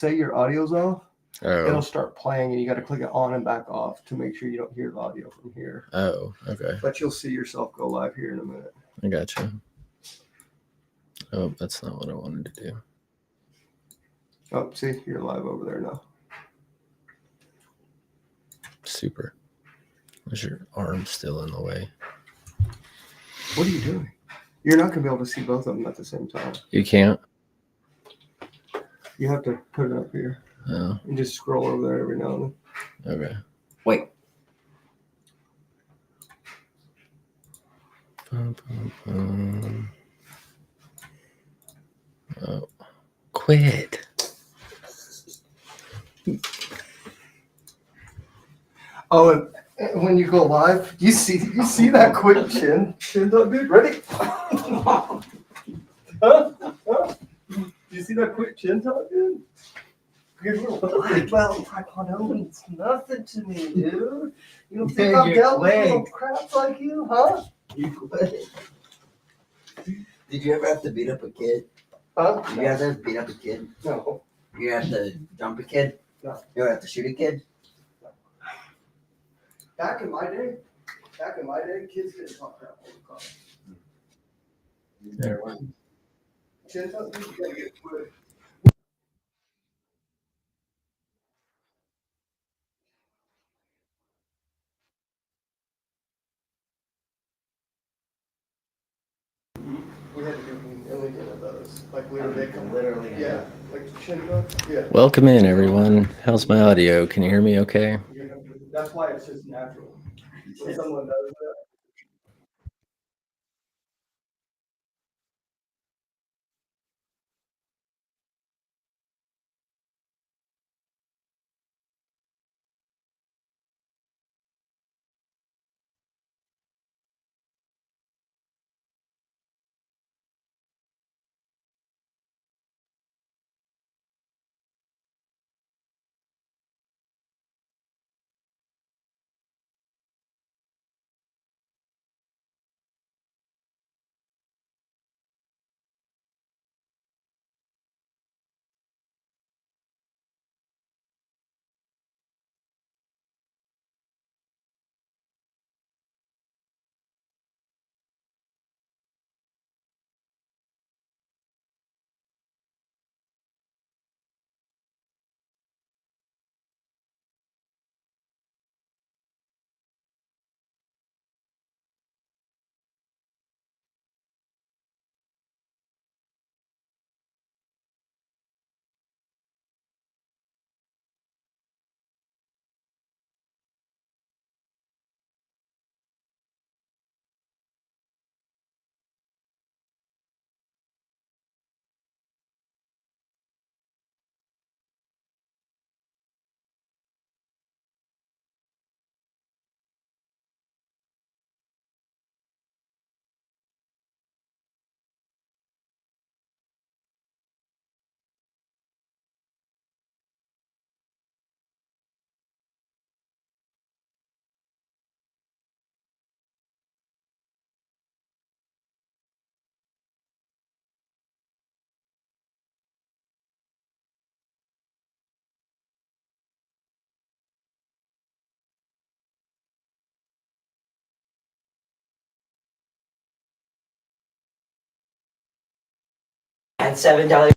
say your audio's off, it'll Oh, start playing, and you got to click it on and back off to make sure you don't hear the audio from here. oh, okay. But you'll see yourself go live here in a minute. I gotcha. Oh, that's not what I wanted to do. Oh, see, you're live over there now. Super. Is your arm still in the way? What are you doing? You're not going to be able to see both of them at the same time. You can't? You have to put it up here Oh, and just scroll over there every now and then. okay. Wait. Bum, bum, bum. Oh, quit. Oh, and when you go live, you see that quick chin tuck, dude. Ready? Huh? You see that quick chin tuck, dude? Your little black belt taekwondo means nothing to me, dude. You don't think I'm dealt with little craps like you, huh? You quit. Did you ever have to beat up a kid? Huh? Did you ever beat up a kid? No. You have to jump a kid? No. You ever have to shoot a kid? Back in my day, kids didn't talk crap all the time. There one. Chin tuck, dude, you gotta get quick. We had to do million of those. Like Literally. yeah, like chin tuck. Yeah. Welcome in, everyone. How's my audio? Can you hear me okay? That's why it's just natural. When someone does that. At $7.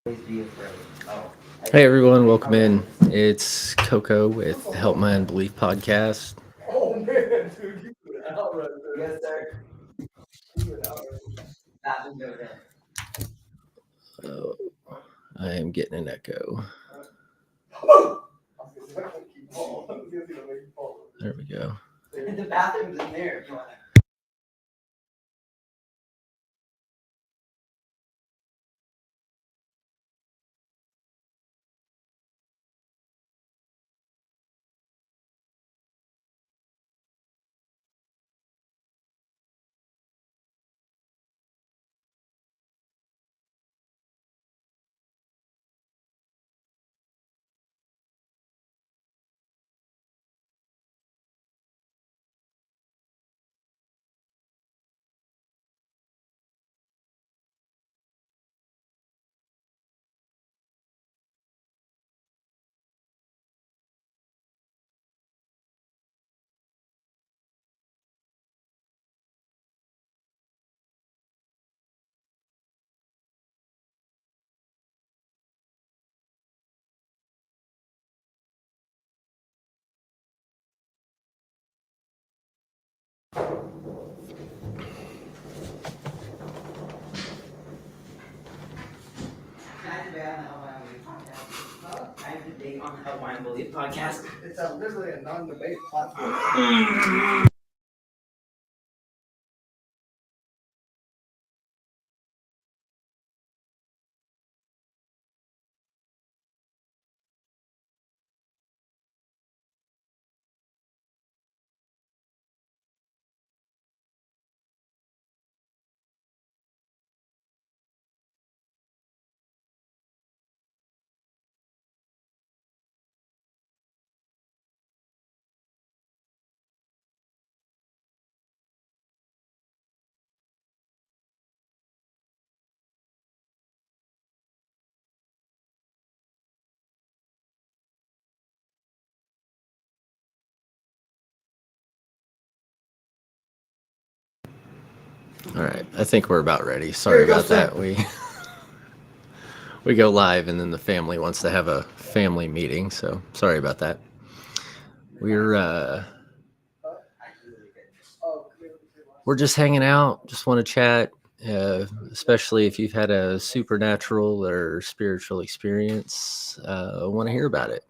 Always be afraid. Hey everyone, welcome in. It's Coco with the Help My Unbelief podcast. Oh man, dude, you went out right there. Yes, sir. You went out right Bathroom go down. Oh, I am getting an echo. there. I was gonna say, I can't keep fall. I was gonna see if I make you fall. There we go. The bathroom's in there if you want to. Can I have a debate on the Help My Unbelief podcast? Huh? I have a debate on the Help My Unbelief podcast. It's literally a non-debate platform. All right, I think we're about ready. Sorry about that. We go live and then the family wants to have a family meeting, so sorry about that. We're just hanging out, just want to chat, especially if you've had a supernatural or spiritual experience. I want to hear about it.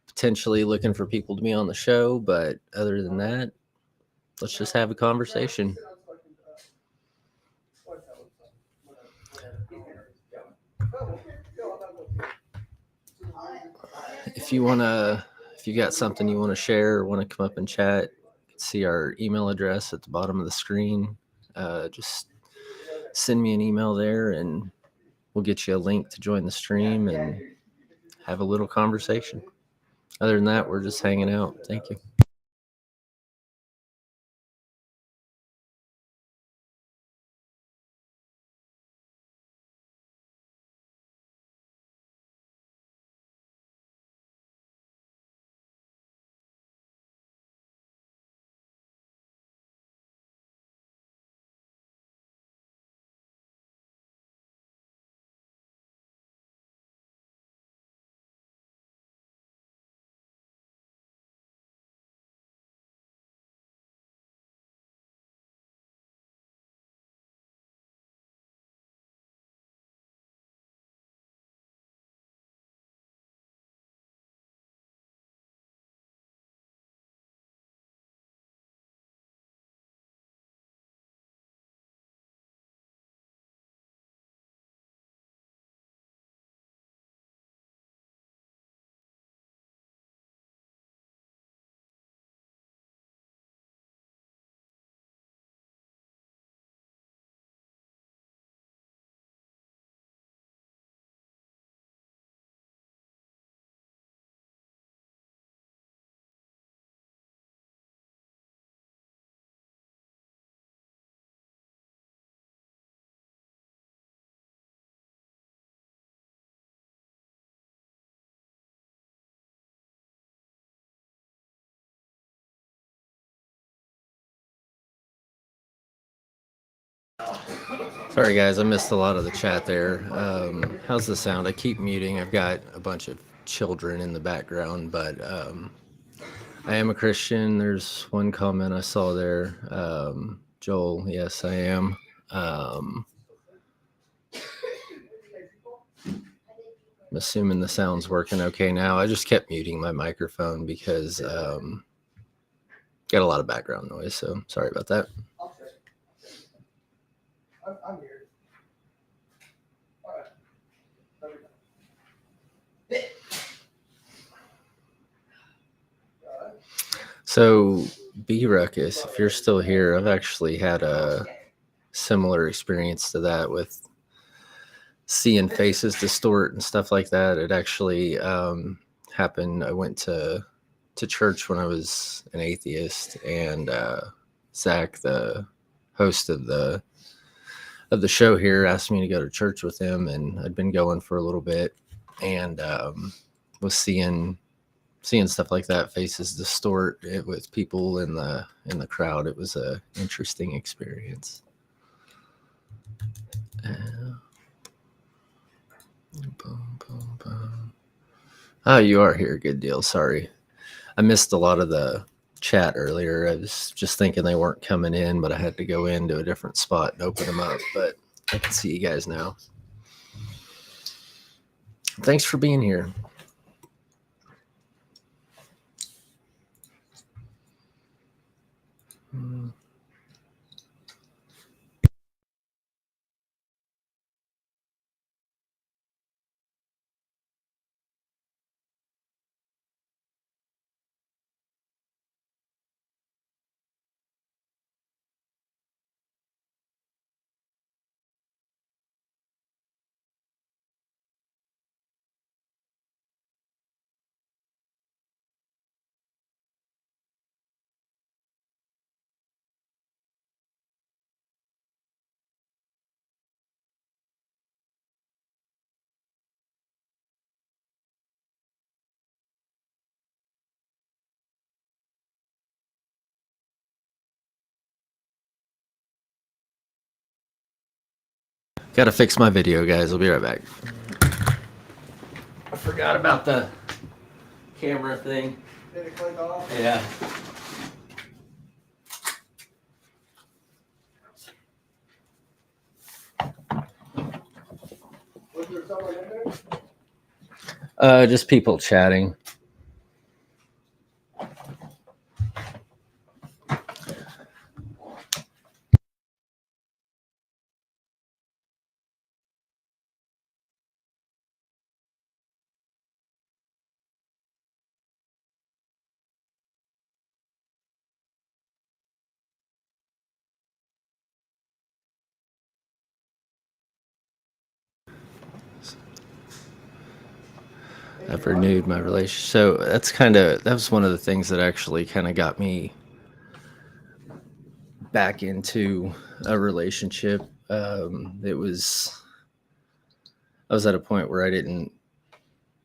Potentially looking for people to be on the show, but other than that, let's just have a conversation. If you got something you want to share or want to come up and chat, see our email address at the bottom of the screen. Just send me an email there and we'll get you a link to join the stream and have a little conversation. Other than that, we're just hanging out. Thank you. Sorry, guys, I missed a lot of the chat there. How's the sound? I keep muting. I've got a bunch of children in the background, but I am a Christian. There's one comment I saw there. Joel, yes, I am. I'm assuming the sound's working okay now. I just kept muting my microphone because got a lot of background noise, so sorry about that. I'm here. All right. So, B Ruckus, if you're still here, I've actually had a similar experience to that with seeing faces distort and stuff like that. It actually happened. I went to church when I was an atheist, and Zach, the host of the show here, asked me to go to church with him, and I'd been going for a little bit, and was seeing stuff like that, faces distort it with people in the crowd. It was a interesting experience. Boom, boom, boom. Oh, you are here. Good deal. Sorry. I missed a lot of the chat earlier. I was just thinking they weren't coming in, but I had to go into a different spot and open them up. But I can see you guys now. Thanks for being here. Gotta fix my video, guys. I'll be right back. I forgot about the camera thing. Did it click off? Yeah. Was there someone in there? Just people chatting. I've renewed my relationship. So that was one of the things that actually kind of got me back into a relationship. I was at a point where I didn't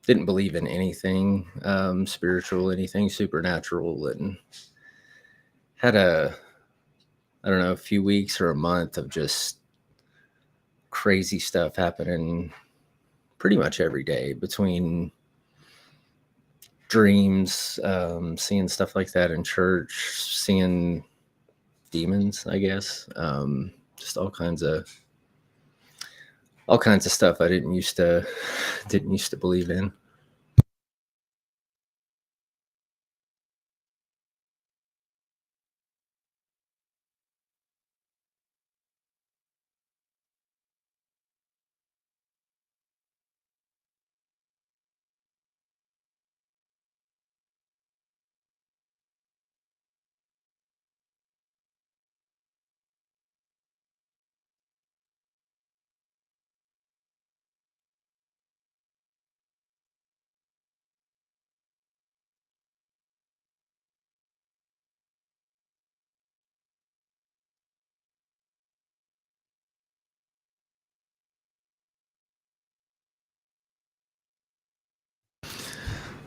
believe in anything spiritual, anything supernatural, and had a few weeks or a month of just crazy stuff happening pretty much every day, between dreams, seeing stuff like that in church, seeing demons, I guess, just all kinds of stuff I didn't used to believe in.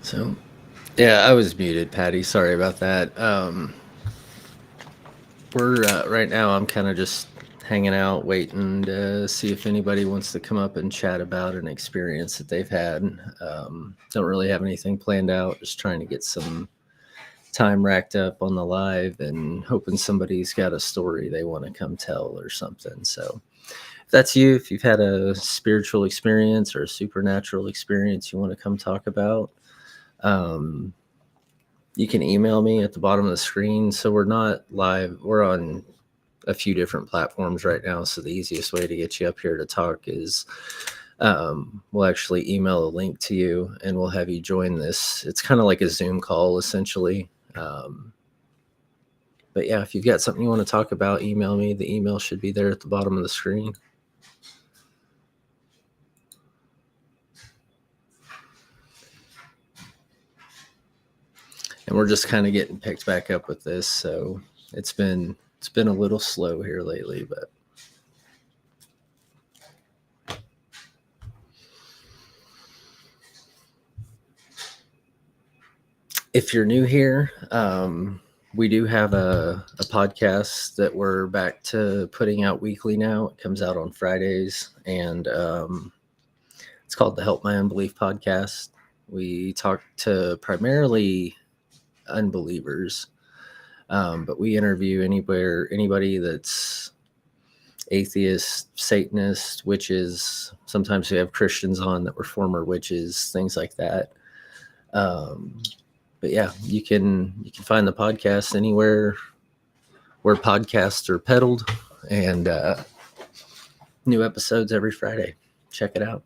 So, yeah, I was muted, Patty. Sorry about that. We're right now, I'm kind of just hanging out, waiting to see if anybody wants to come up and chat about an experience that they've had. Don't really have anything planned out, just trying to get some time racked up on the live and hoping somebody's got a story they want to come tell or something. So if that's you, if you've had a spiritual experience or a supernatural experience you want to come talk about, you can email me at the bottom of the screen. So we're not live. We're on a few different platforms right now. So the easiest way to get you up here to talk is we'll actually email a link to you and we'll have you join this. It's kind of like a Zoom call essentially. But yeah, if you've got something you want to talk about, email me. The email should be there at the bottom of the screen. And we're just kind of getting picked back up with this. So it's been a little slow here lately, but if you're new here, we do have a podcast that we're back to putting out weekly now. It comes out on Fridays, and it's called the Help My Unbelief podcast. We talk to primarily unbelievers, but we interview anybody that's atheist, Satanist, witches. Sometimes we have Christians on that were former witches, things like that. But yeah, you can find the podcast anywhere where podcasts are peddled, and new episodes every Friday. Check it out.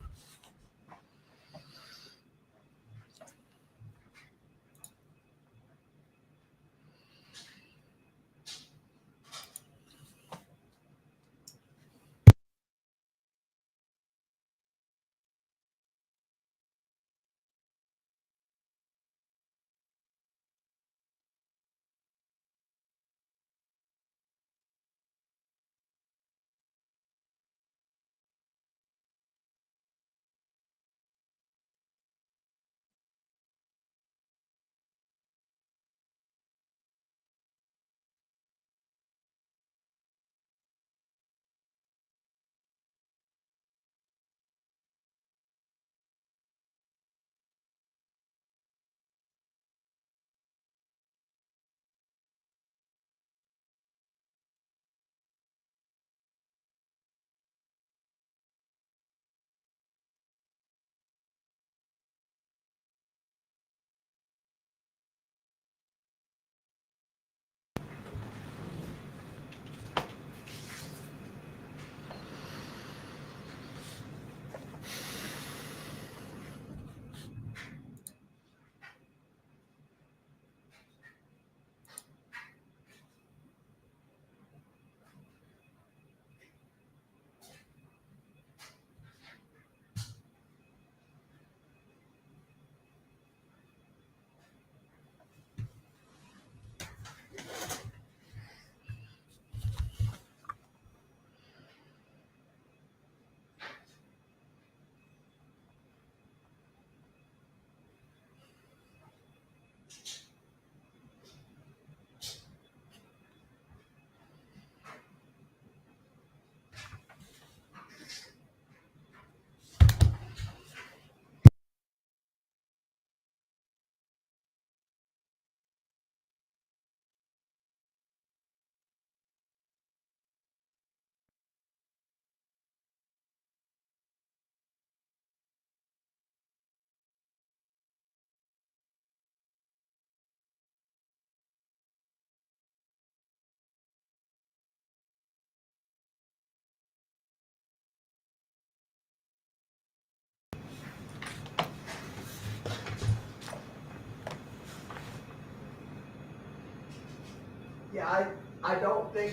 Yeah, I don't think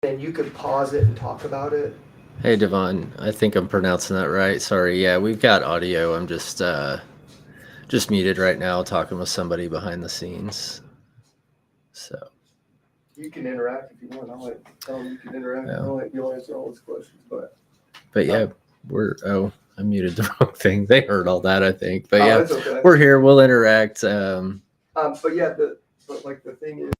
and you could pause it and talk about it. Hey Devon, I think I'm pronouncing that right. Sorry. Yeah, we've got audio. I'm just muted right now talking with somebody behind the scenes. So, You can interact if you want. I'll tell them you can interact. Yeah. You'll answer all those questions. But yeah, I muted the wrong thing. They heard all that, I think. But yeah, it's okay. we're here. We'll interact. But yeah, the thing is.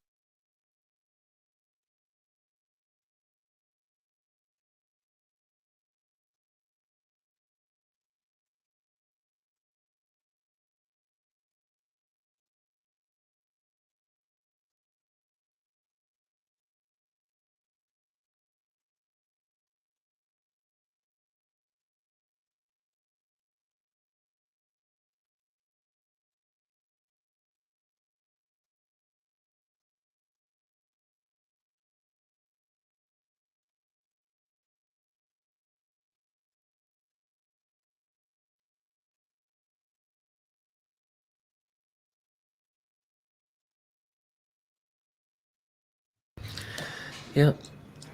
Yeah.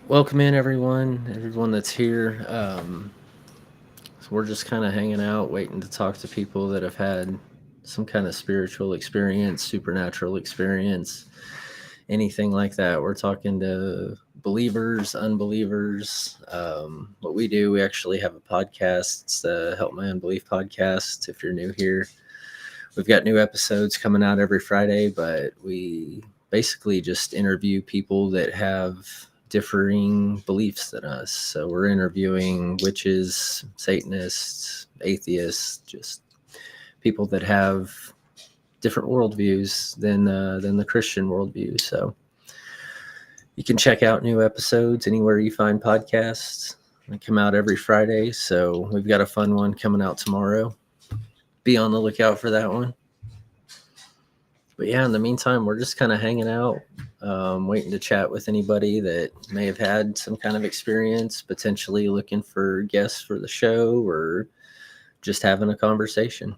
Welcome in everyone that's here. So we're just kind of hanging out, waiting to talk to people that have had some kind of spiritual experience, supernatural experience, anything like that. We're talking to believers, unbelievers. What we do, we actually have a podcast. It's the Help My Unbelief podcast. If you're new here, we've got new episodes coming out every Friday, but we basically just interview people that have differing beliefs than us. So we're interviewing witches, Satanists, atheists, just people that have different worldviews than the Christian worldview. So you can check out new episodes anywhere you find podcasts. They come out every Friday. So we've got a fun one coming out tomorrow. Be on the lookout for that one. But yeah, in the meantime, we're just kind of hanging out, waiting to chat with anybody that may have had some kind of experience, potentially looking for guests for the show, or just having a conversation.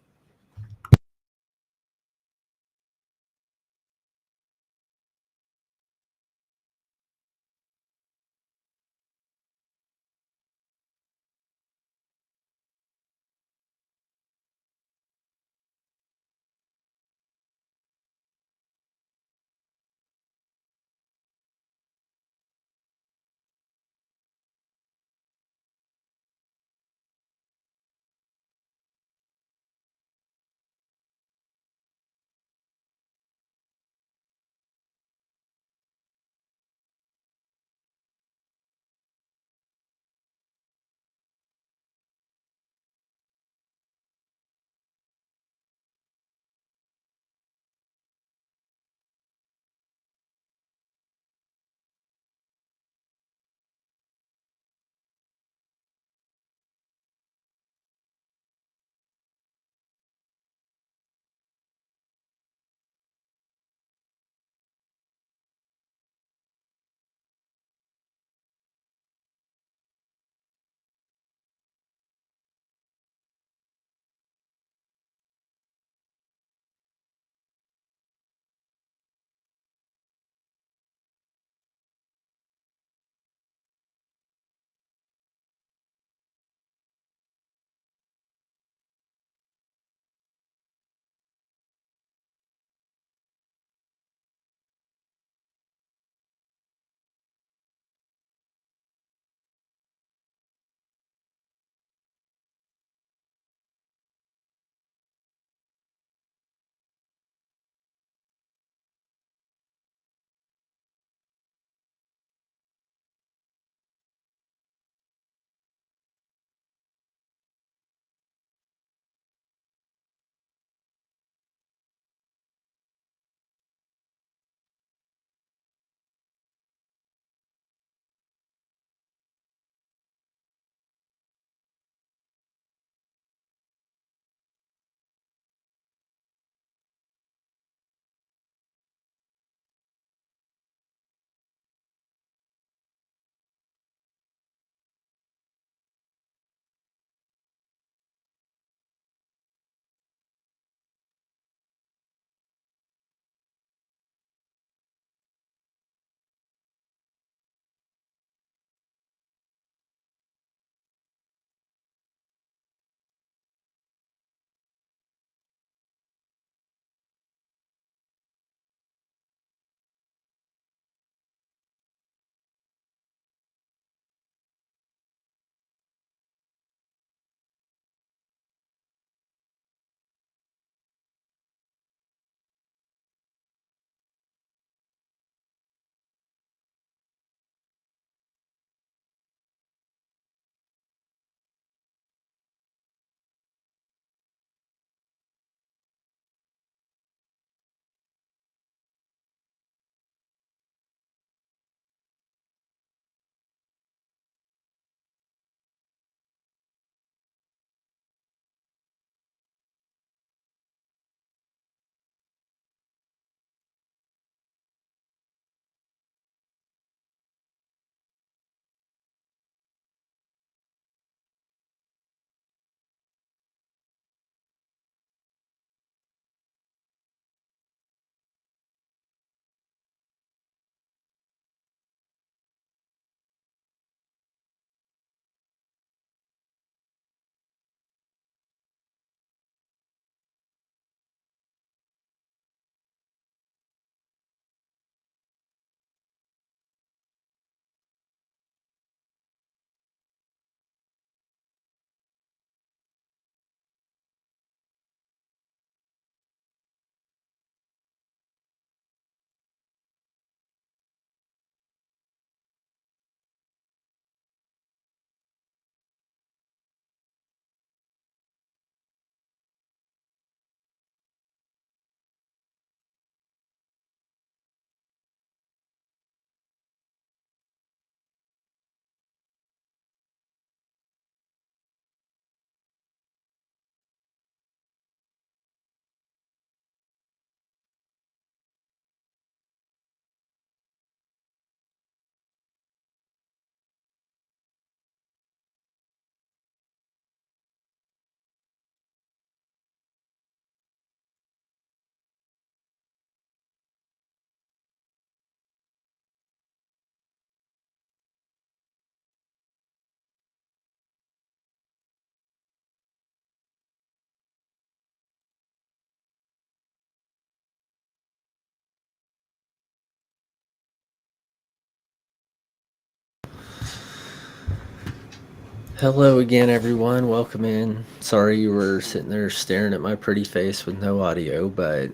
Hello again, everyone. Welcome in. Sorry you were sitting there staring at my pretty face with no audio, but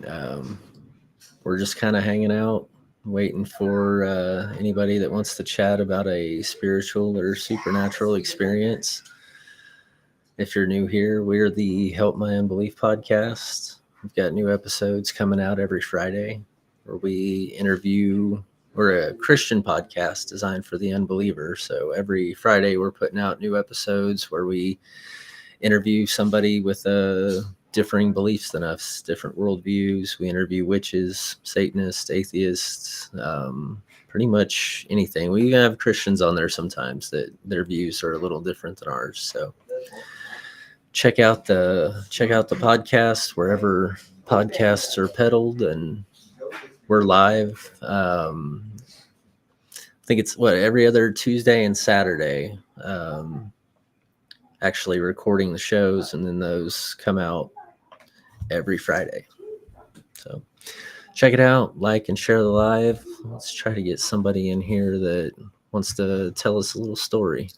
we're just kind of hanging out, waiting for anybody that wants to chat about a spiritual or supernatural experience. If you're new here, we're the Help My Unbelief podcast. We've got new episodes coming out every Friday where we interview. We're a Christian podcast designed for the unbeliever. So every Friday, we're putting out new episodes where we interview somebody with differing beliefs than us, different worldviews. We interview witches, Satanists, atheists, pretty much anything. We even have Christians on there sometimes that their views are a little different than ours. So check out the podcast wherever podcasts are peddled, and we're live. I think it's every other Tuesday and Saturday. Actually recording the shows, and then those come out every Friday. So check it out, like and share the live. Let's try to get somebody in here that wants to tell us a little story.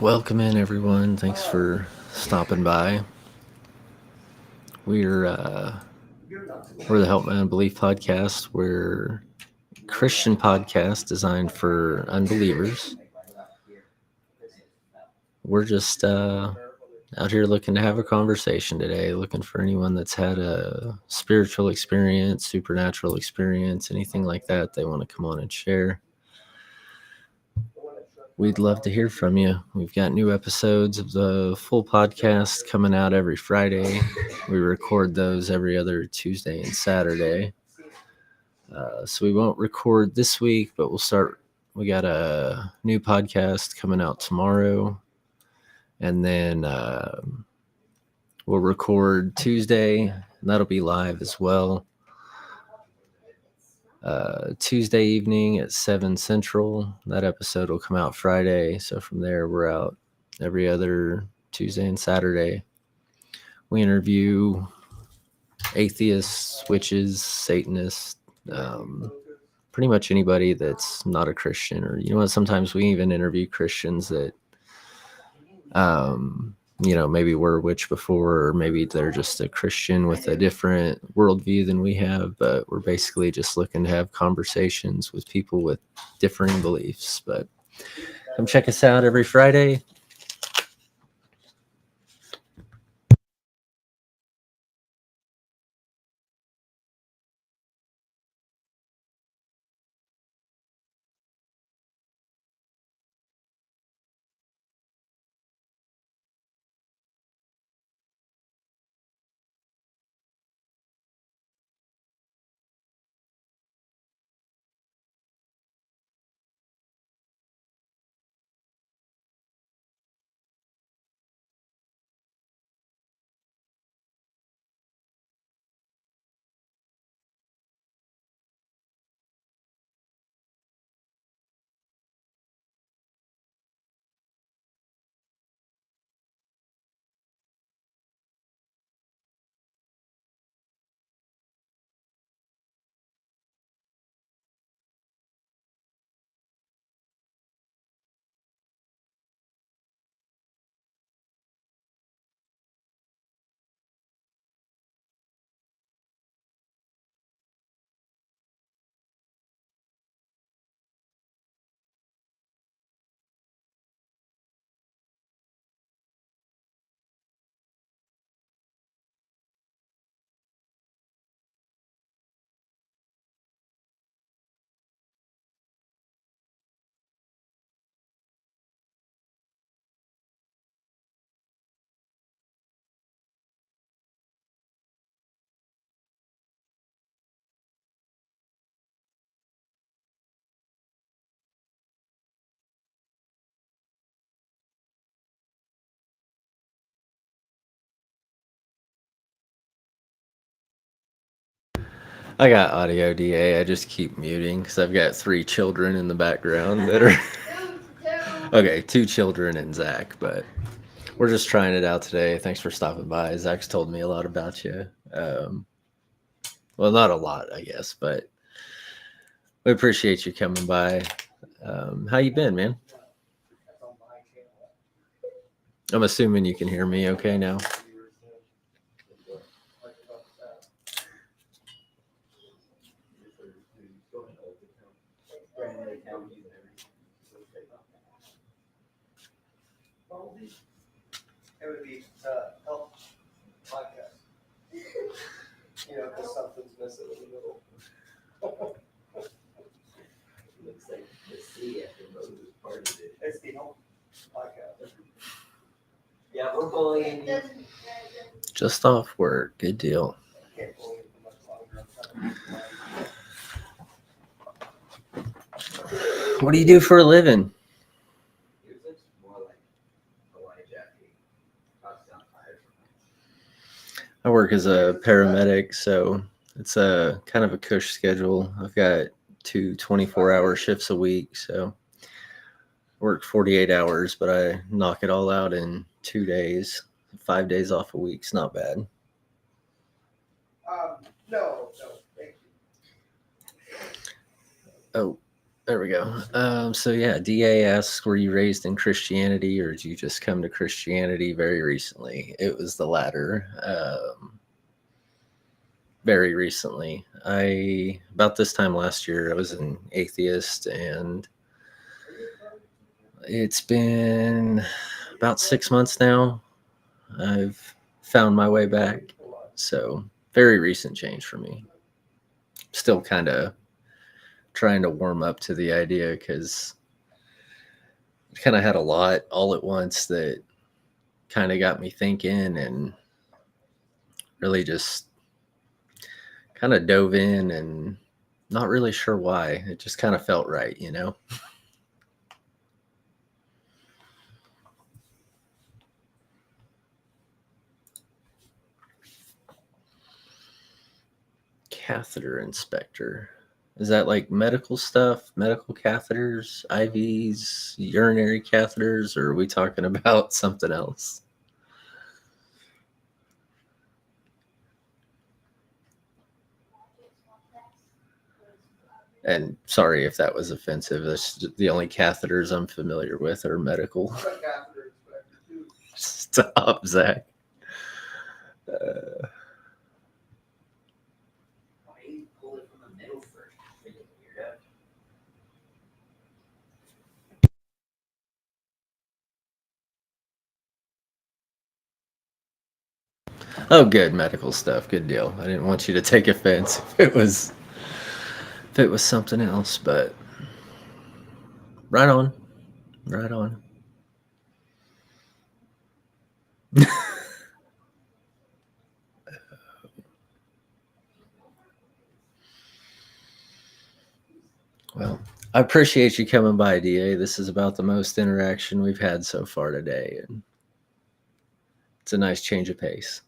Welcome in, everyone. Thanks for stopping by. We're the Help My Unbelief podcast. We're a Christian podcast designed for unbelievers. We're just out here looking to have a conversation today, looking for anyone that's had a spiritual experience, supernatural experience, anything like that they want to come on and share. We'd love to hear from you. We've got new episodes of the full podcast coming out every Friday. We record those every other Tuesday and Saturday. So we won't record this week, but we got a new podcast coming out tomorrow. And then we'll record Tuesday, and that'll be live as well. Tuesday evening at 7 Central. That episode will come out Friday. So from there, we're out every other Tuesday and Saturday. We interview atheists, witches, Satanists, pretty much anybody that's not a Christian. Or, you know what, sometimes we even interview Christians that, maybe were a witch before, or maybe they're just a Christian with a different worldview than we have, but we're basically just looking to have conversations with people with differing beliefs. But come check us out every Friday. I got audio DA. I just keep muting because I've got 3 children in the background that are okay, 2 children and Zach, but we're just trying it out today. Thanks for stopping by. Zach's told me a lot about you. Well, not a lot, I guess, but we appreciate you coming by. How you been, man? I'm assuming you can hear me okay now. It would be help podcast. Because something's missing in the middle. Looks like the sea after Moses parted it. It's the help podcast. Yeah, we're bullying you. Just off work. Good deal. I can't believe how much longer I'm trying. What do you do for a living? Yours looks more like Hawaii Jackie. Talks down fire. I work as a paramedic, so it's a kind of a cush schedule. I've got 2 24-hour shifts a week, so I work 48 hours, but I knock it all out in 2 days. 5 days off a week's not bad. No, thank you. Oh, There we go. So yeah, DA asks, were you raised in Christianity or did you just come to Christianity very recently? It was the latter. Very recently. About this time last year, I was an atheist, and it's been about 6 months now. I've found my way back. So very recent change for me. Still kind of trying to warm up to the idea because I kind of had a lot all at once that kind of got me thinking and really just kind of dove in and not really sure why. It just kind of felt right, you know? Catheter inspector. Is that like medical stuff, medical catheters, IVs, urinary catheters, or are we talking about something else? And sorry if that was offensive. That's the only catheters I'm familiar with are medical. Stop, Zach. Why do you pull it from the middle first? Freaking weirdo. Oh, good medical stuff. Good deal. I didn't want you to take offense if it was something else, but right on, right on. Well, I appreciate you coming by, DA. This is about the most interaction we've had so far today, and it's a nice change of pace.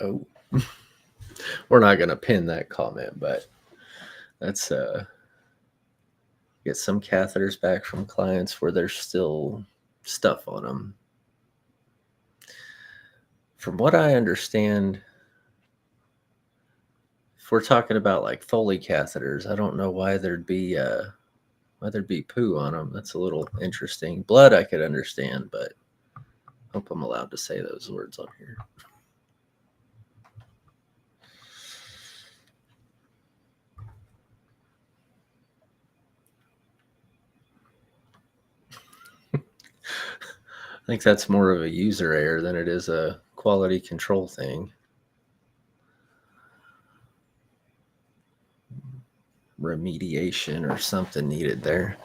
Oh, we're not going to pin that comment, but that's get some catheters back from clients where there's still stuff on them. From what I understand, if we're talking about like Foley catheters, I don't know why there'd be poo on them. That's a little interesting. Blood I could understand, but I hope I'm allowed to say those words on here. I think that's more of a user error than it is a quality control thing. Remediation or something needed there.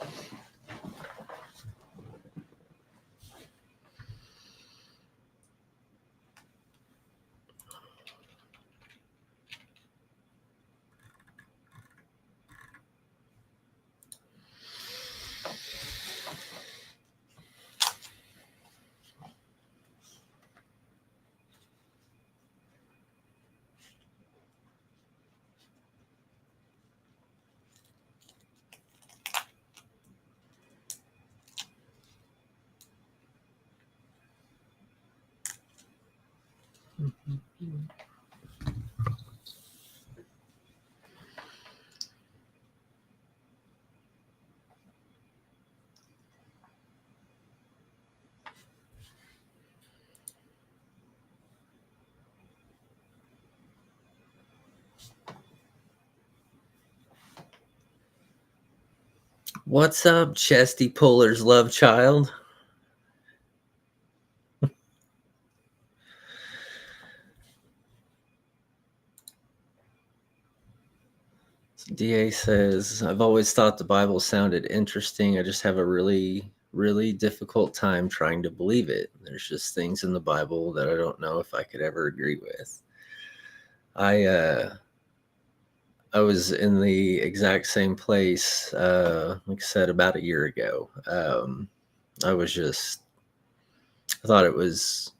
What's up, Chesty Puller's love child? DA says, I've always thought the Bible sounded interesting. I just have a really, really difficult time trying to believe it. There's just things in the Bible that I don't know if I could ever agree with. I was in the exact same place, like I said, about a year ago. I thought it was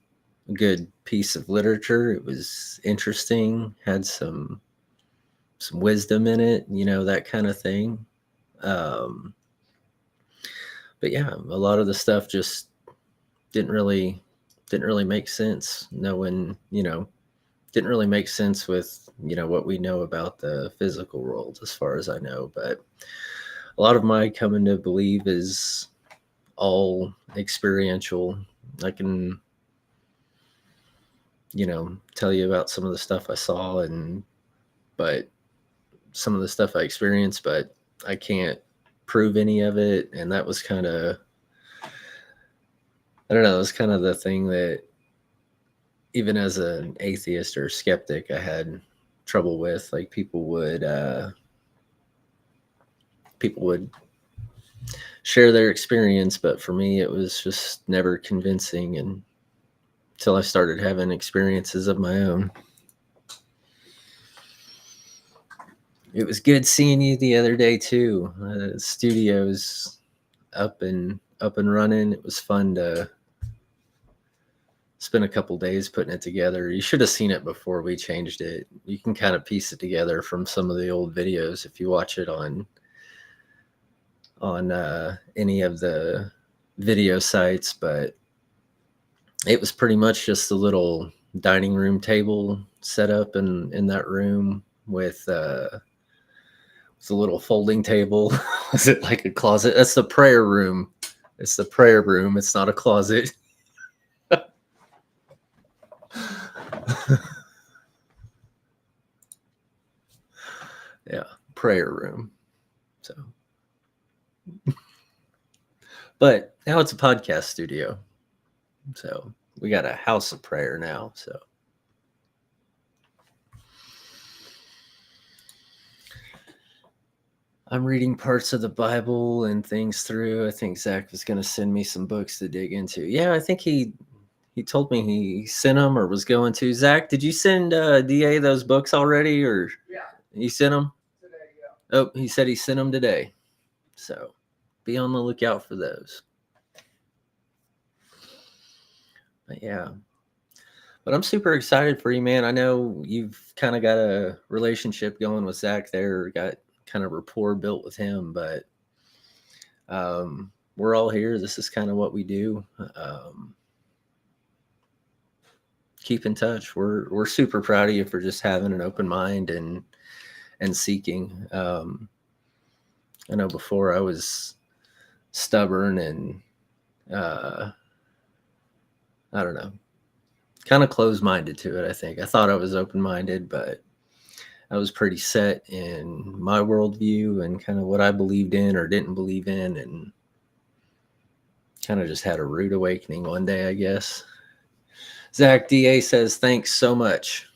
a good piece of literature. It was interesting, had some wisdom in it, that kind of thing. Um, but yeah, a lot of the stuff just didn't really make sense. No one, didn't really make sense with what we know about the physical world, as far as I know. But a lot of my coming to believe is all experiential. I can tell you about some of the stuff I saw, but some of the stuff I experienced, but I can't prove any of it. And that was kind of, I don't know, it was kind of the thing that even as an atheist or skeptic, I had trouble with. Like people would share their experience, but for me, it was just never convincing, and until I started having experiences of my own. It was good seeing you the other day too. The studio's up and running. It was fun to spend a couple days putting it together. You should have seen it before we changed it. You can kind of piece it together from some of the old videos if you watch it on any of the video sites, but it was pretty much just a little dining room table set up in that room with a little folding table. Was it like a closet? That's the prayer room. It's the prayer room. It's not a closet. Yeah, prayer room. So, but now it's a podcast studio. So we got a house of prayer now. So I'm reading parts of the Bible and things through. I think Zach was going to send me some books to dig into. Yeah, I think he told me he sent them or was going to. Zach, did you send DA those books already, or Yeah, you sent them? today, yeah. Oh, he said he sent them today. So be on the lookout for those. But yeah. But I'm super excited for you, man. I know you've kind of got a relationship going with Zach there, got kind of rapport built with him, but we're all here. This is kind of what we do. Keep in touch. We're super proud of you for just having an open mind and seeking. I know before I was stubborn and I don't know, kind of closed-minded to it. I think I thought I was open-minded, but I was pretty set in my worldview and kind of what I believed in or didn't believe in, and kind of just had a rude awakening one day, I guess. Zach DA says, thanks so much.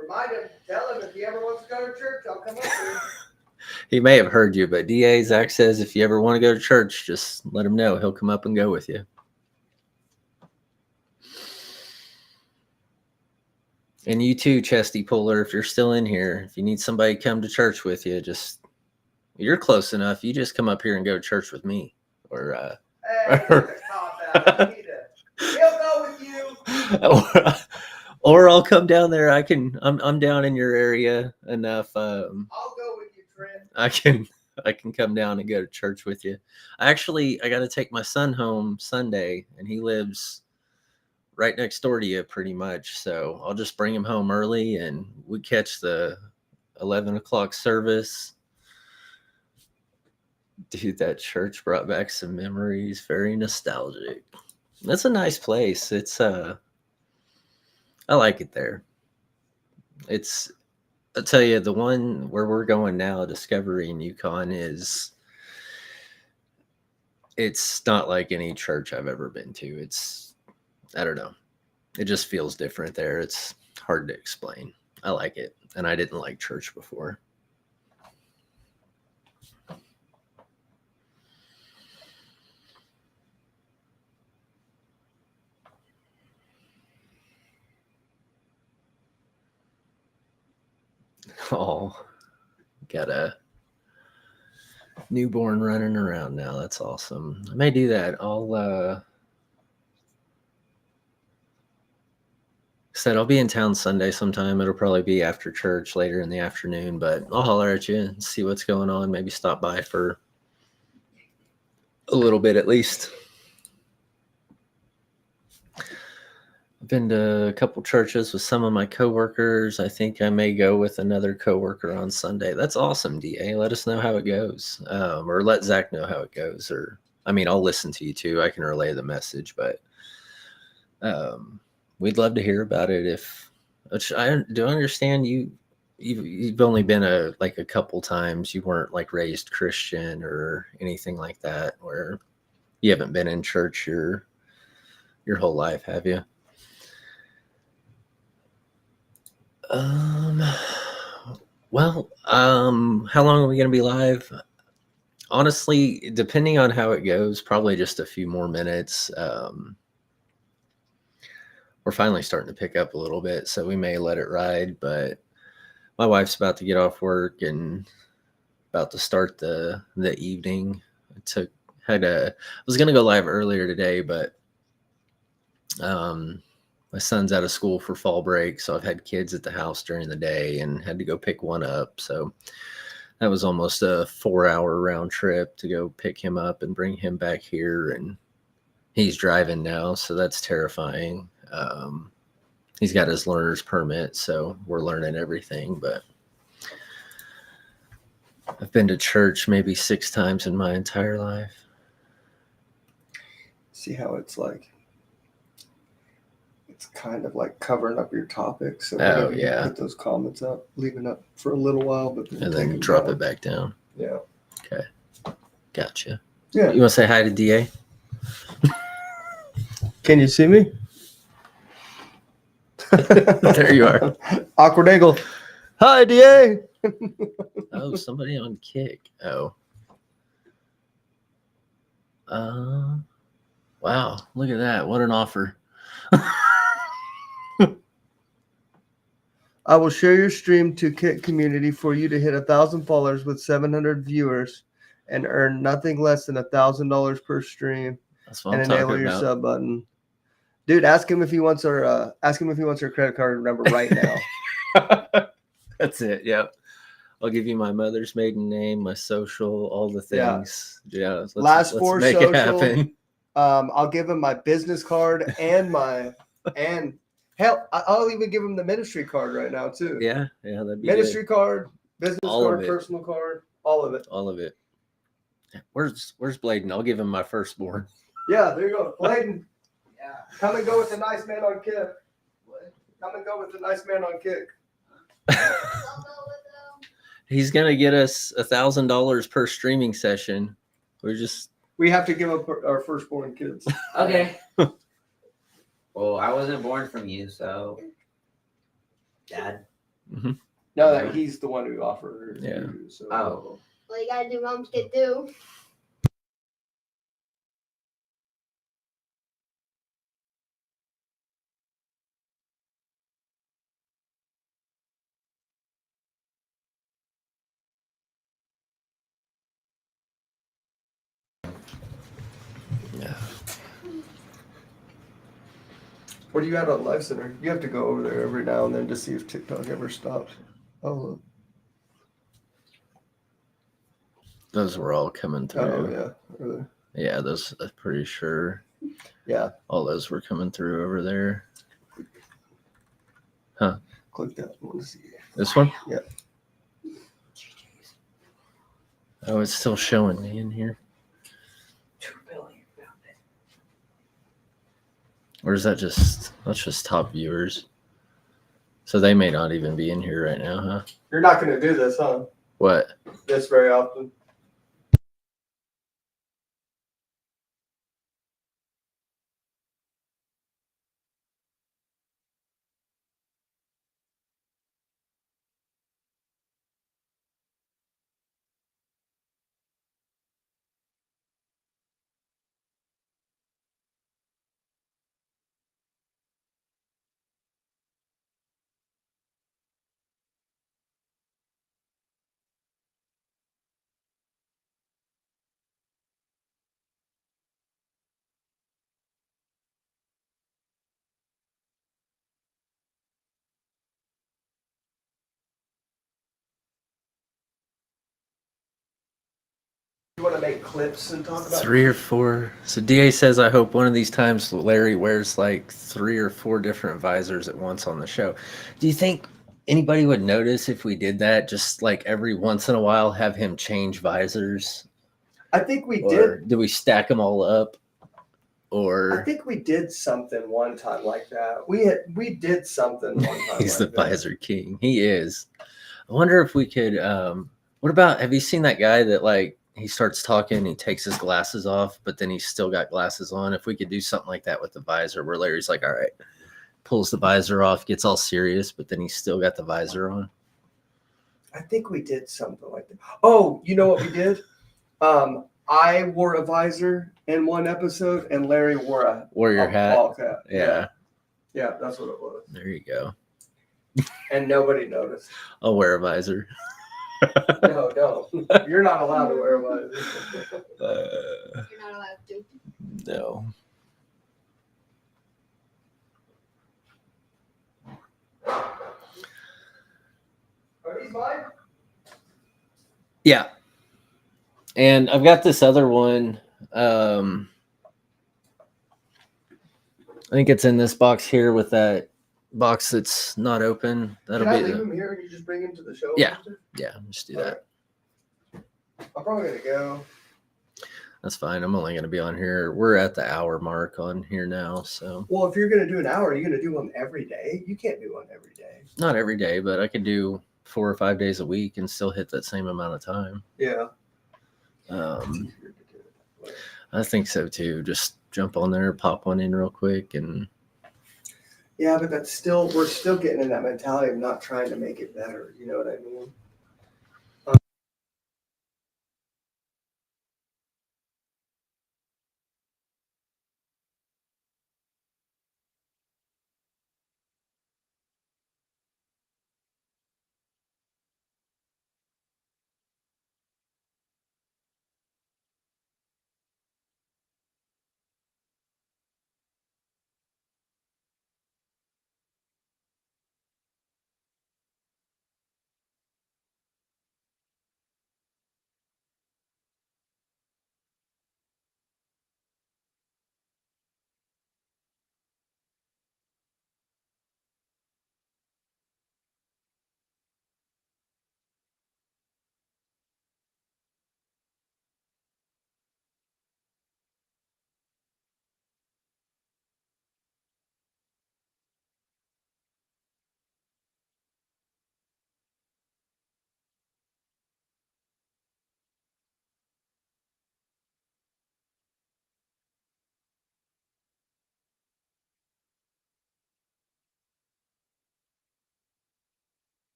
Remind him, tell him if he ever wants to go to church, I'll come up here. He may have heard you, but DA Zach says if you ever want to go to church, just let him know. He'll come up and go with you. And you too, Chesty Puller, if you're still in here, if you need somebody to come to church with you, you're close enough. You just come up here and go to church with me. Or Hey, he's a cop-out. He'll go with you. or I'll come down there. I'm down in your area enough. I'll go with you, Trent. I can come down and go to church with you. I got to take my son home Sunday, and he lives right next door to you pretty much. So I'll just bring him home early and we catch the 11 o'clock service. Dude, that church brought back some memories. Very nostalgic. That's a nice place. It's I like it there. I'll tell you, the one where we're going now, Discovery in Yukon, it's not like any church I've ever been to. I don't know. It just feels different there. It's hard to explain. I like it, and I didn't like church before. Oh, got a newborn running around now. That's awesome. I may do that. I'll be in town Sunday sometime. It'll probably be after church later in the afternoon, but I'll holler at you and see what's going on. Maybe stop by for a little bit at least. I've been to a couple churches with some of my coworkers. I think I may go with another coworker on Sunday. That's awesome, DA. Let us know how it goes, or let Zach know how it goes. Or, I mean, I'll listen to you too. I can relay the message, but we'd love to hear about it. Which I do understand you've only been a couple times. You weren't like raised Christian or anything like that, where you haven't been in church your whole life, have you? How long are we going to be live? Honestly, depending on how it goes, probably just a few more minutes. We're finally starting to pick up a little bit, so we may let it ride, but my wife's about to get off work and about to start the evening. I was going to go live earlier today, but my son's out of school for fall break, so I've had kids at the house during the day and had to go pick one up. So that was almost a 4-hour round trip to go pick him up and bring him back here. And he's driving now, so that's terrifying. He's got his learner's permit, so we're learning everything. But I've been to church maybe 6 times in my entire life. See how it's like, it's kind of like covering up your topic. So Oh, you yeah. put those comments up, leave it up for a little while, but And then drop it back down. Yeah. Okay. Gotcha. Yeah. You want to say hi to DA? Can you see me? There you are. Awkward angle. Hi, DA. Oh, somebody on Kick. Oh. Wow. Look at that. What an offer. I will share your stream to Kit community for you to hit 1,000 followers with 700 viewers and earn nothing less than $1,000 per stream. That's what And I'm enable talking your about. sub button. Dude, ask him if he wants our credit card number right now. That's it. Yep. I'll give you my mother's maiden name, my social, all the things. Yeah. Last four make social. it happen. I'll give him my business card and hell, I'll even give him the ministry card right now too. Yeah, that'd be Ministry card, business All card, of it. personal card, all of it. All of it. Where's Bladen? I'll give him my firstborn. Yeah, there you go. Bladen, Yeah. come and go with the nice man on kick. What? Come and go with the nice man on kick. He's gonna get us $1,000 per streaming session. We have to give up our firstborn kids. Okay. Well, I wasn't born from you, so. Dad. No, that he's the one who offered. Yeah. You, so. Oh. Well, you gotta do mom's kid too. Yeah. What do you got on Life Center? You have to go over there every now and then to see if TikTok ever stops. Oh, Those were all coming through. yeah. Really? Yeah, those I'm pretty sure. Yeah. All those were coming through over there. Click that. I want to see. This one? Yeah. Oh, it's still showing me in here. 2 billion found it. Or is that's just top viewers? So they may not even be in here right now, huh? You're not going to do this, huh? What? This very often. You want to make clips and talk about 3 or 4. So DA says, I hope one of these times Larry wears like 3 or 4 different visors at once on the show. Do you think anybody would notice if we did that? Just like every once in a while, have him change visors? I think we Or did. do we stack them all up? I Or think we did something one time like that. We did something one time. he's like the that. visor king. He is. I wonder if we could. What about? Have you seen that guy that like he starts talking, he takes his glasses off, but then he's still got glasses on? If we could do something like that with the visor, where Larry's like, all right, pulls the visor off, gets all serious, but then he's still got the visor on. I think we did something like that. Oh, you know what we did? I wore a visor in one episode, and Larry wore a Warrior hat. ball cap. Yeah, Yeah, that's what it was. there you go. And nobody noticed. I'll wear a visor. No, don't. You're not allowed to wear a visor. You're not allowed to. No. Are these mine? Yeah. And I've got this other one. I think it's in this box here with that box that's not open. That'll Can I be leave the. them here and you just bring them to the show? Yeah. after? Yeah, just do that. I'm probably gonna go. That's fine. I'm only going to be on here. We're at the hour mark on here now. So Well, if you're gonna do an hour, you're gonna do one every day. You can't do one every day. not every day, but I could do 4 or 5 days a week and still hit that same amount of time. Yeah. I think so too. Just jump on there, pop one in real quick, and Yeah, but we're still getting in that mentality of not trying to make it better. You know what I mean?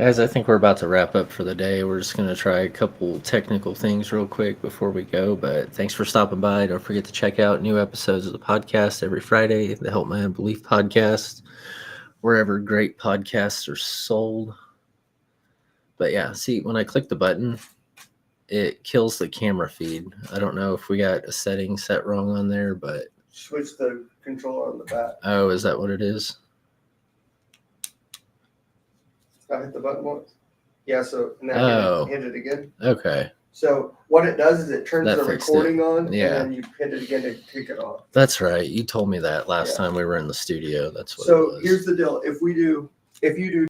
guys, I think we're about to wrap up for the day. We're just going to try a couple technical things real quick before we go. But thanks for stopping by. Don't forget to check out new episodes of the podcast every Friday, the Help My Unbelief podcast, wherever great podcasts are sold. But yeah, see, when I click the button, it kills the camera feed. I don't know if we got a setting set wrong on there, but Switch the controller on the back. oh, is that what it is? I hit the button once. Yeah, so now Oh. hit it again. Okay. So what it does is it turns That the fixed recording on, Yeah. and then you hit it again to take it off. That's right. You told me that last Yeah. time we were in the studio. That's what it So was. here's the deal: if you do